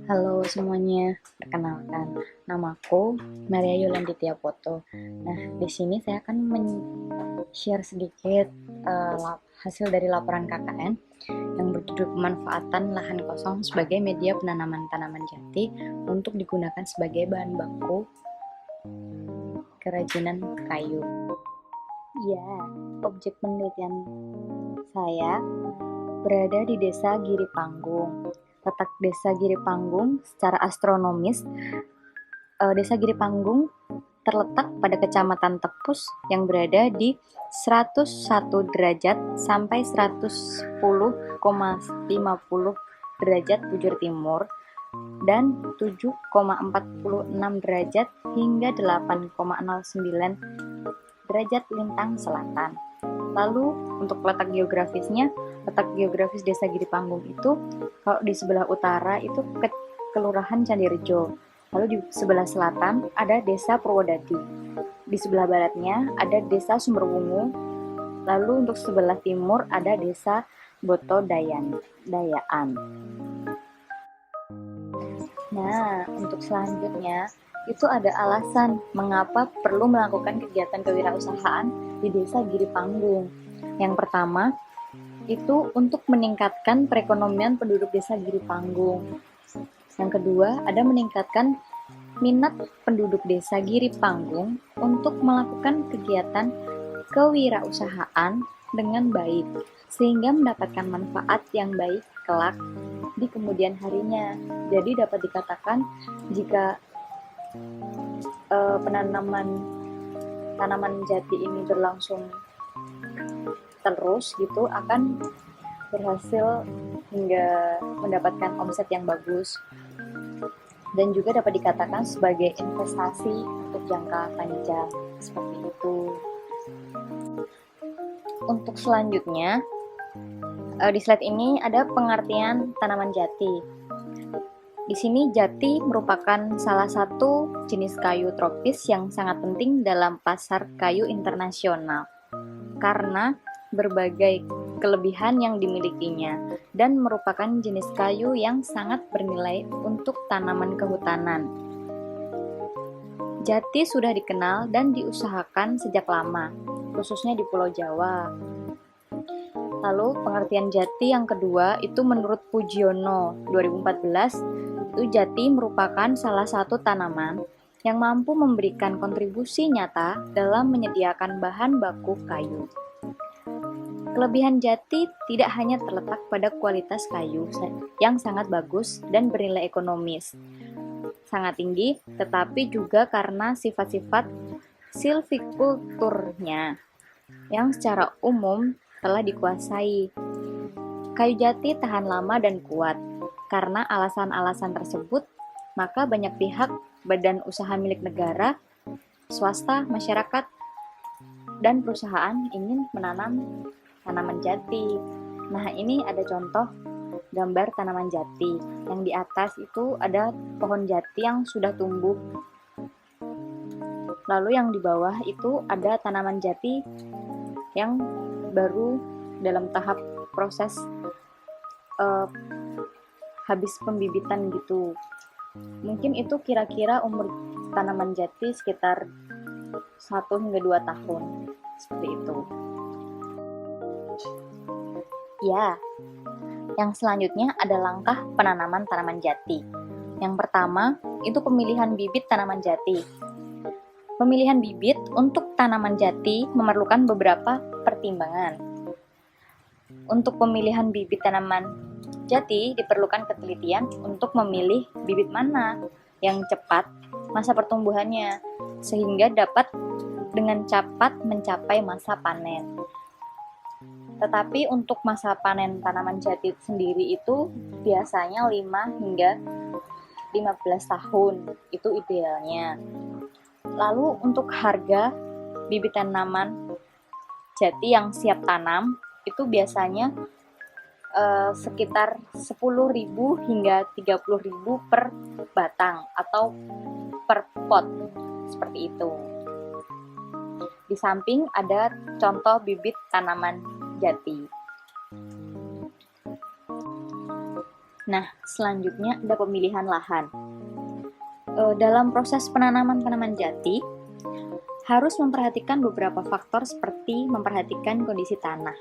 Halo semuanya, perkenalkan, namaku Maria Yolanditya Poto. Nah, di sini saya akan share sedikit hasil dari laporan KKN yang berjudul pemanfaatan lahan kosong sebagai media penanaman tanaman jati untuk digunakan sebagai bahan baku kerajinan kayu. Ya, objek penelitian saya berada di Desa Giri Panggung. Letak Desa Giri Panggung secara astronomis, Desa Giri Panggung terletak pada Kecamatan Tepus yang berada di 101 derajat sampai 110,50 derajat bujur timur dan 7,46 derajat hingga 8,09 derajat lintang selatan. Lalu untuk letak geografis Desa Giri Panggung itu, kalau di sebelah utara itu Kelurahan Candirejo. Lalu di sebelah selatan ada Desa Purwodadi. Di sebelah baratnya ada Desa Sumberwungu. Lalu untuk sebelah timur ada Desa Boto Dayaan. Nah, untuk selanjutnya itu ada alasan mengapa perlu melakukan kegiatan kewirausahaan di Desa Giri Panggung. Yang pertama, itu untuk meningkatkan perekonomian penduduk Desa Giri Panggung. Yang kedua, ada meningkatkan minat penduduk Desa Giri Panggung untuk melakukan kegiatan kewirausahaan dengan baik, sehingga mendapatkan manfaat yang baik kelak di kemudian harinya. Jadi dapat dikatakan jika penanaman tanaman jati ini berlangsung terus gitu akan berhasil hingga mendapatkan omset yang bagus dan juga dapat dikatakan sebagai investasi untuk jangka panjang seperti itu. Untuk selanjutnya di slide ini ada pengertian tanaman jati. Di sini jati merupakan salah satu jenis kayu tropis yang sangat penting dalam pasar kayu internasional karena berbagai kelebihan yang dimilikinya dan merupakan jenis kayu yang sangat bernilai untuk tanaman kehutanan. Jati sudah dikenal dan diusahakan sejak lama, khususnya di Pulau Jawa. Lalu pengertian jati yang kedua itu menurut Pujiono 2014, itu jati merupakan salah satu tanaman yang mampu memberikan kontribusi nyata dalam menyediakan bahan baku kayu. Kelebihan jati tidak hanya terletak pada kualitas kayu yang sangat bagus dan bernilai ekonomis sangat tinggi, tetapi juga karena sifat-sifat silvikulturnya yang secara umum telah dikuasai. Kayu jati tahan lama dan kuat. Karena alasan-alasan tersebut, maka banyak pihak, badan usaha milik negara, swasta, masyarakat, dan perusahaan ingin menanam tanaman jati. Nah, ini ada contoh gambar tanaman jati. Yang di atas itu ada pohon jati yang sudah tumbuh. Lalu yang di bawah itu ada tanaman jati yang baru dalam tahap proses habis pembibitan gitu. Mungkin itu kira-kira umur tanaman jati sekitar 1 hingga 2 tahun. Seperti itu. Ya, yang selanjutnya ada langkah penanaman tanaman jati. Yang pertama, itu pemilihan bibit tanaman jati. Pemilihan bibit untuk tanaman jati memerlukan beberapa pertimbangan. Untuk pemilihan bibit tanaman jati diperlukan ketelitian untuk memilih bibit mana yang cepat masa pertumbuhannya, sehingga dapat dengan cepat mencapai masa panen. Tetapi untuk masa panen tanaman jati sendiri itu biasanya 5 hingga 15 tahun, itu idealnya. Lalu untuk harga bibit tanaman jati yang siap tanam itu biasanya sekitar 10.000 hingga 30.000 per batang atau per pot, seperti itu. Di samping ada contoh bibit tanaman jati. Nah, selanjutnya ada pemilihan lahan. Dalam proses penanaman tanaman jati, harus memperhatikan beberapa faktor seperti memperhatikan kondisi tanah.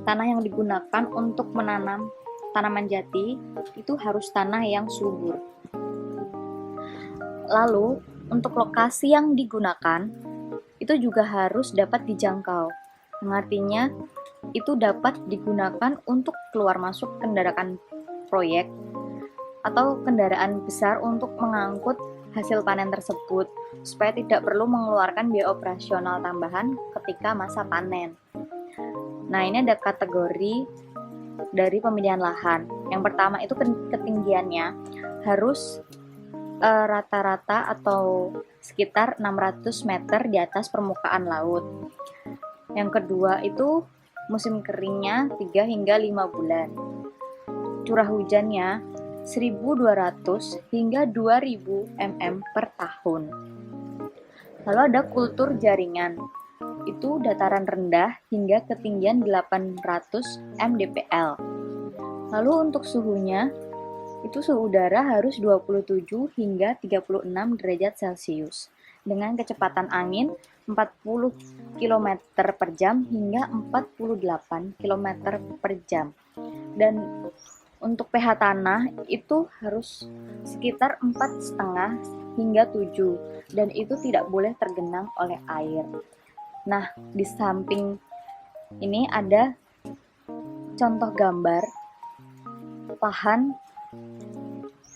Tanah yang digunakan untuk menanam tanaman jati itu harus tanah yang subur. Lalu, untuk lokasi yang digunakan, itu juga harus dapat dijangkau. Yang artinya, itu dapat digunakan untuk keluar masuk kendaraan proyek atau kendaraan besar untuk mengangkut hasil panen tersebut, supaya tidak perlu mengeluarkan biaya operasional tambahan ketika masa panen. Nah, ini ada kategori dari pemilihan lahan. Yang pertama itu ketinggiannya harus rata-rata atau sekitar 600 meter di atas permukaan laut. Yang kedua itu musim keringnya 3 hingga 5 bulan. Curah hujannya 1.200 hingga 2.000 mm per tahun. Lalu ada kultur jaringan. Itu dataran rendah hingga ketinggian 800 mdpl. Lalu untuk suhunya, itu suhu udara harus 27 hingga 36 derajat Celcius dengan kecepatan angin 40 km per jam hingga 48 km per jam. Dan untuk pH tanah itu harus sekitar 4,5 hingga 7, dan itu tidak boleh tergenang oleh air. Nah, di samping ini ada contoh gambar lahan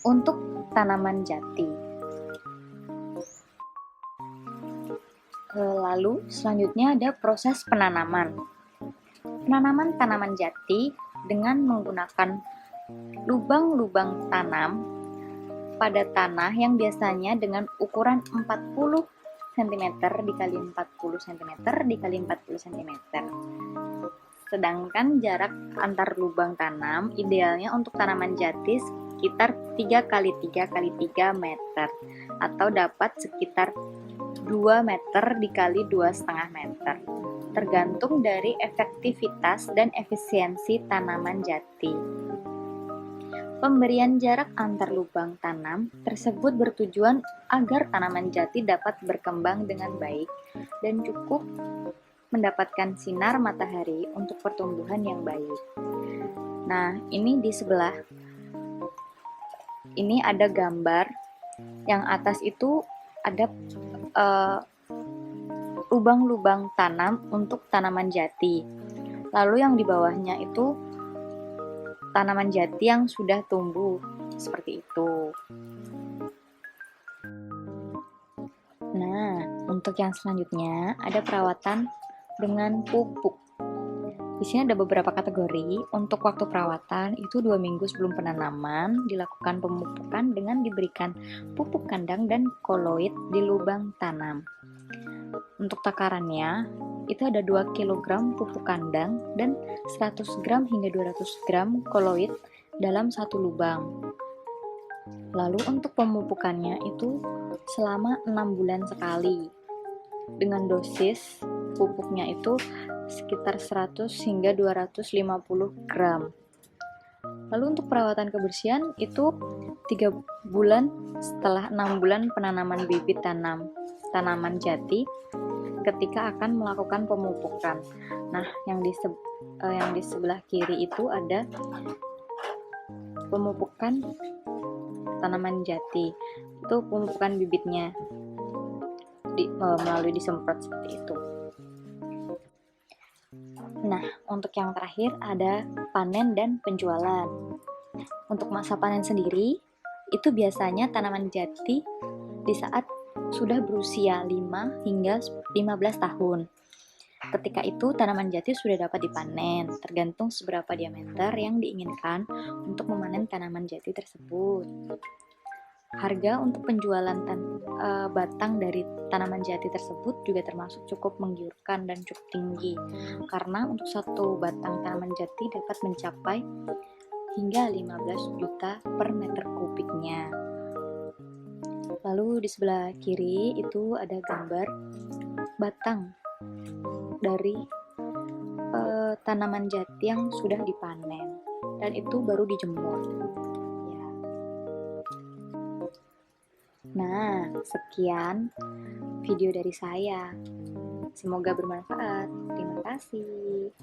untuk tanaman jati. Lalu selanjutnya ada proses penanaman. Penanaman tanaman jati dengan menggunakan lubang-lubang tanam pada tanah yang biasanya dengan ukuran 40 cm dikali 40 cm dikali 40 cm. Sedangkan jarak antar lubang tanam idealnya untuk tanaman jati sekitar 3 kali 3 kali 3 meter atau dapat sekitar 2 meter dikali 2,5 meter, tergantung dari efektivitas dan efisiensi tanaman jati. Pemberian jarak antar lubang tanam tersebut bertujuan agar tanaman jati dapat berkembang dengan baik dan cukup mendapatkan sinar matahari untuk pertumbuhan yang baik. Nah, ini di sebelah ini ada gambar yang atas itu ada lubang-lubang tanam untuk tanaman jati. Lalu yang di bawahnya itu tanaman jati yang sudah tumbuh seperti itu. Nah, untuk yang selanjutnya ada perawatan dengan pupuk. Di sini ada beberapa kategori. Untuk waktu perawatan itu 2 minggu sebelum penanaman dilakukan pemupukan dengan diberikan pupuk kandang dan koloid di lubang tanam. Untuk takarannya itu ada 2 kg pupuk kandang dan 100 gram hingga 200 gram koloid dalam satu lubang. Lalu untuk pemupukannya itu selama 6 bulan sekali dengan dosis pupuknya itu sekitar 100 hingga 250 gram. Lalu untuk perawatan kebersihan itu 3 bulan setelah 6 bulan penanaman bibit tanaman jati ketika akan melakukan pemupukan. Nah, yang di sebelah kiri itu ada pemupukan tanaman jati. Itu pemupukan bibitnya melalui disemprot seperti itu. Nah, untuk yang terakhir ada panen dan penjualan. Untuk masa panen sendiri, itu biasanya tanaman jati di saat sudah berusia 5 hingga 15 tahun. Ketika itu tanaman jati sudah dapat dipanen, tergantung seberapa diameter yang diinginkan untuk memanen tanaman jati tersebut. Harga untuk penjualan batang dari tanaman jati tersebut juga termasuk cukup menggiurkan dan cukup tinggi, karena untuk satu batang tanaman jati dapat mencapai hingga 15 juta per meter kubiknya. Lalu di sebelah kiri itu ada gambar batang dari tanaman jati yang sudah dipanen dan itu baru dijemur. Nah, sekian video dari saya. Semoga bermanfaat. Terima kasih.